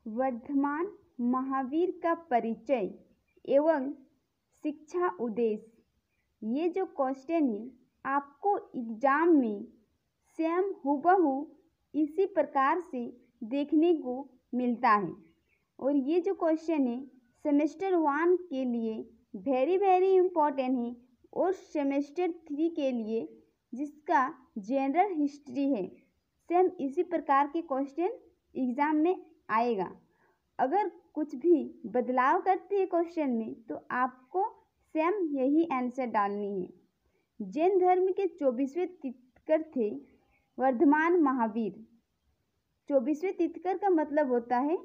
वर्धमान महावीर का परिचय एवं शिक्षा उद्देश्य। ये जो क्वेश्चन है आपको एग्जाम में सेम हूबहू इसी प्रकार से देखने को मिलता है। और ये जो क्वेश्चन है सेमेस्टर 1 के लिए वेरी इम्पोर्टेंट है और सेमेस्टर 3 के लिए जिसका जनरल हिस्ट्री है सेम इसी प्रकार के क्वेश्चन एग्ज़ाम में आएगा। अगर कुछ भी बदलाव करते हैं क्वेश्चन में तो आपको सेम यही आंसर डालनी है। जैन धर्म के 24वें तीर्थंकर थे वर्धमान महावीर। 24वें तीर्थंकर का मतलब होता है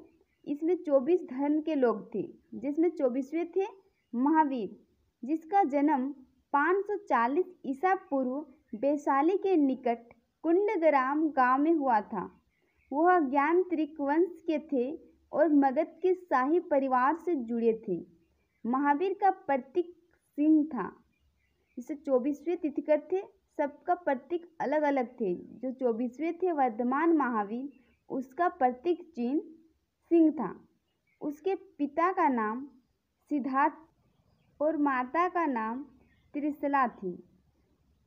इसमें 24 धर्म के लोग थे, जिसमें 24वें थे महावीर, जिसका जन्म 540 ईसा पूर्व वैशाली के निकट कुंडग्राम गांव में हुआ था। वह ज्ञानत्रिक वंश के थे और मगध के शाही परिवार से जुड़े थे। महावीर का प्रतीक सिंह था। जैसे 24वें तीर्थंकर थे, सबका प्रतीक अलग अलग थे। जो 24वें थे वर्धमान महावीर, उसका प्रतीक चिन्ह सिंह था। उसके पिता का नाम सिद्धार्थ और माता का नाम त्रिशला थी।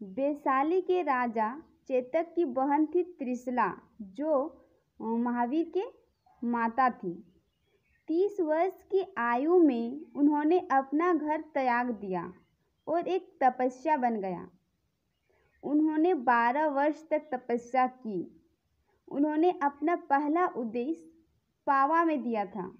वैशाली के राजा चेतक की बहन थी त्रिशला, जो महावीर के माता थी। 30 वर्ष की आयु में उन्होंने अपना घर त्याग दिया और एक तपस्या बन गया। उन्होंने 12 वर्ष तक तपस्या की। उन्होंने अपना पहला उपदेश पावा में दिया था।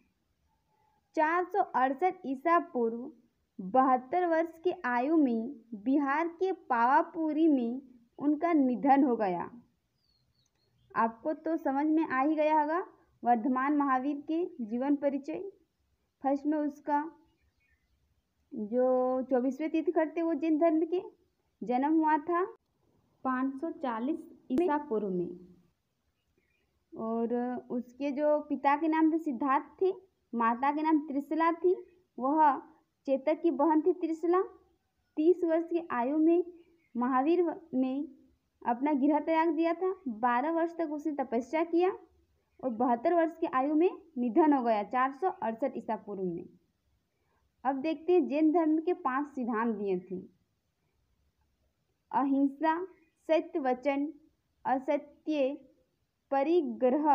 468 ईसा पूर्व 72 वर्ष की आयु में बिहार के पावापुरी में उनका निधन हो गया। आपको तो समझ में आ ही गया होगा वर्धमान महावीर के जीवन परिचय। फर्स्ट में उसका जो 24वें तीर्थंकर थे वो जैन धर्म के, जन्म हुआ था 540 ईसा पूर्व में। और उसके जो पिता के नाम थे सिद्धार्थ थे, माता के नाम त्रिशला थी। वह चेतक की बहन थी त्रिशला। 30 वर्ष की आयु में महावीर ने अपना गृह त्याग दिया था। 12 वर्ष तक उसने तपस्या किया और 72 वर्ष की आयु में निधन हो गया 468 ईसा पूर्व में। अब देखते हैं जैन धर्म के 5 सिद्धांत दिए थे। अहिंसा, सत्य वचन, असत्य, परिग्रह,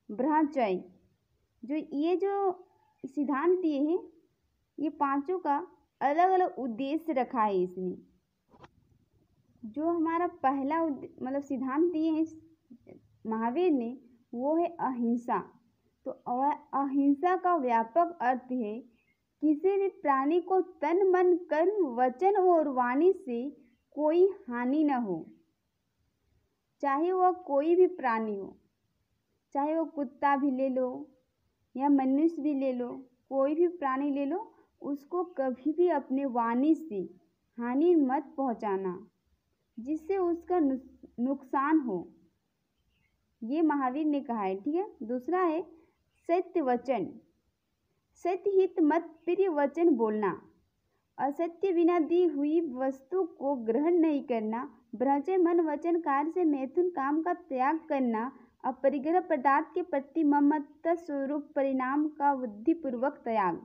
ब्रह्मचर्य। ये जो सिद्धांत दिए हैं ये पांचों का अलग अलग उद्देश्य रखा है इसमें। जो हमारा पहला मतलब सिद्धांत दिए हैं महावीर ने वो है अहिंसा। तो अहिंसा का व्यापक अर्थ है किसी भी प्राणी को तन मन कर्म वचन और वाणी से कोई हानि न हो। चाहे वह कोई भी प्राणी हो, चाहे वो कुत्ता भी ले लो या मनुष्य भी ले लो, कोई भी प्राणी ले लो, उसको कभी भी अपने वाणी से हानि मत पहुंचाना जिससे उसका नुकसान हो। ये महावीर ने कहा है, ठीक है। दूसरा है सत्य वचन। सत्य हित मत प्रिय वचन बोलना। असत्य बिना दी हुई वस्तु को ग्रहण नहीं करना। ब्रह्मचर्य मन वचन कार्य से मैथुन काम का त्याग करना। अपरिग्रह पदार्थ के प्रति ममता स्वरूप परिणाम का बुद्धिपूर्वक त्याग।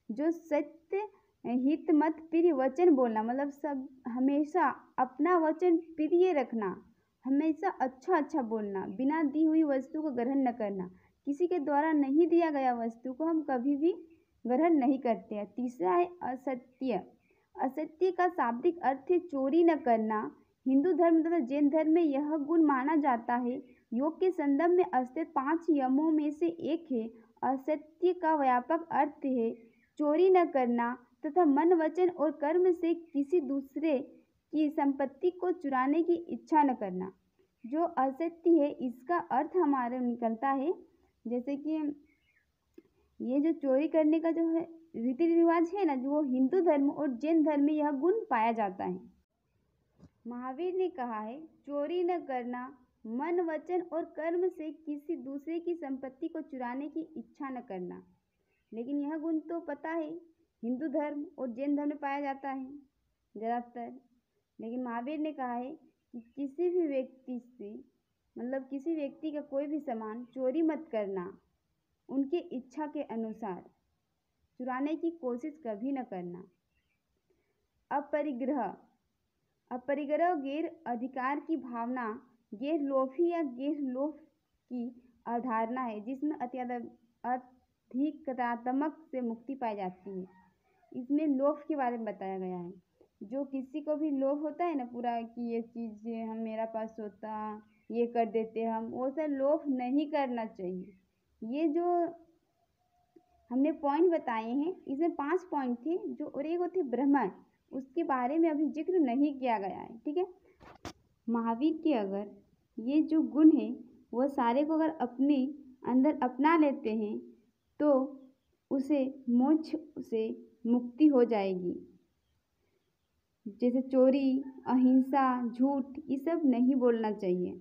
जो सत्य हित मत प्रिय वचन बोलना मतलब सब हमेशा अपना वचन प्रिय रखना, हमेशा अच्छा बोलना, बिना दी हुई वस्तु को ग्रहण न करना। किसी के द्वारा नहीं दिया गया वस्तु को हम कभी भी ग्रहण नहीं करते हैं। तीसरा है असत्य। असत्य का शाब्दिक अर्थ है चोरी न करना। हिंदू धर्म तथा जैन धर्म में यह गुण माना जाता है। योग के संदर्भ में अस्तित्व 5 यमों में से एक है। असत्य का व्यापक अर्थ है चोरी न करना तथा मन वचन और कर्म से किसी दूसरे की संपत्ति को चुराने की इच्छा न करना। जो असत्य है इसका अर्थ हमारा निकलता है जैसे कि ये जो चोरी करने का जो है रीति रिवाज है ना, जो हिंदू धर्म और जैन धर्म में यह गुण पाया जाता है। महावीर ने कहा है चोरी न करना, मन वचन और कर्म से किसी दूसरे की संपत्ति को चुराने की इच्छा न करना। लेकिन यह गुण तो पता है हिंदू धर्म और जैन धर्म में पाया जाता है ज़्यादातर। लेकिन महावीर ने कहा है कि किसी भी व्यक्ति से मतलब किसी व्यक्ति का कोई भी सामान चोरी मत करना, उनके इच्छा के अनुसार चुराने की कोशिश कभी न करना। अपरिग्रह, अपरिग्रह गैर अधिकार की भावना, गैर लोभी या गैर लोभ की अवधारणा है जिसमें अधिकतात्मक से मुक्ति पाई जाती है। इसमें लोभ के बारे में बताया गया है। जो किसी को भी लोभ होता है ना पूरा कि ये चीज़ हम मेरा पास होता, ये कर देते हम, वो सब लोभ नहीं करना चाहिए। ये जो हमने पॉइंट बताए हैं इसमें 5 पॉइंट थे जो, और एक होती ब्राह्मण, उसके बारे में अभी जिक्र नहीं किया गया है। ठीक है, महावीर के अगर ये जो गुण है वह सारे को अगर अपने अंदर अपना लेते हैं तो उसे मोक्ष से मुक्ति हो जाएगी। जैसे चोरी, अहिंसा, झूठ, ये सब नहीं बोलना चाहिए।